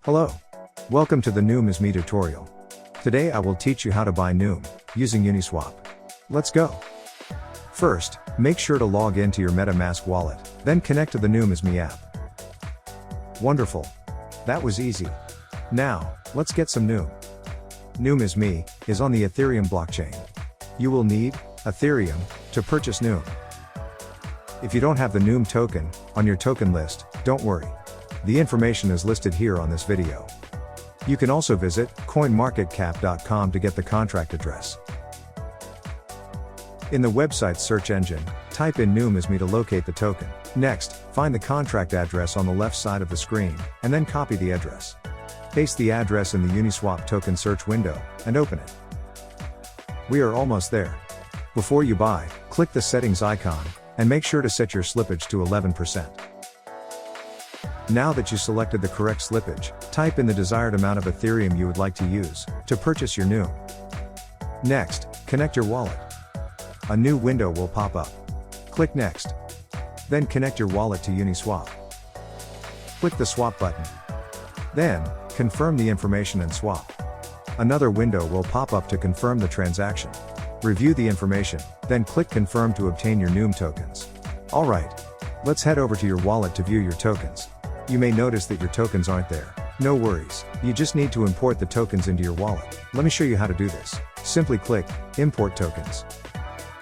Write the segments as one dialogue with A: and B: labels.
A: Hello. Welcome to the NUME tutorial. Today I will teach you how to buy NUME using Uniswap. Let's go. First, make sure to log into your MetaMask wallet, then connect to the NUME app. Wonderful. That was easy. Now, let's get some NUME. NUME is on the Ethereum blockchain. You will need Ethereum to purchase NUME. If you don't have the NUME token on your token list, don't worry. The information is listed here on this video. You can also visit coinmarketcap.com to get the contract address. In the website's search engine, type in NUME to locate the token. Next, find the contract address on the left side of the screen, and then copy the address. Paste the address in the Uniswap token search window, and open it. We are almost there. Before you buy, click the settings icon, and make sure to set your slippage to 11%. Now that you selected the correct slippage, type in the desired amount of Ethereum you would like to use to purchase your NUME. Next, connect your wallet. A new window will pop up. Click Next. Then connect your wallet to Uniswap. Click the Swap button. Then, confirm the information and swap. Another window will pop up to confirm the transaction. Review the information, then click Confirm to obtain your NUME tokens. Alright. Let's head over to your wallet to view your tokens. You may notice that your tokens aren't there. No worries, you just need to import the tokens into your wallet. Let me show you how to do this. Simply click Import Tokens.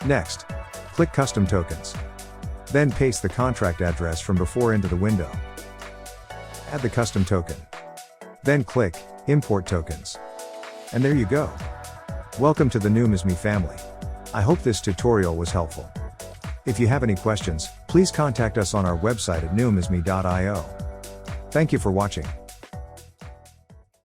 A: Next, click Custom Tokens. Then paste the contract address from before into the window. Add the custom token. Then click Import Tokens. And there you go. Welcome to the NUME family. I hope this tutorial was helpful. If you have any questions, please contact us on our website at numesme.io. Thank you for watching.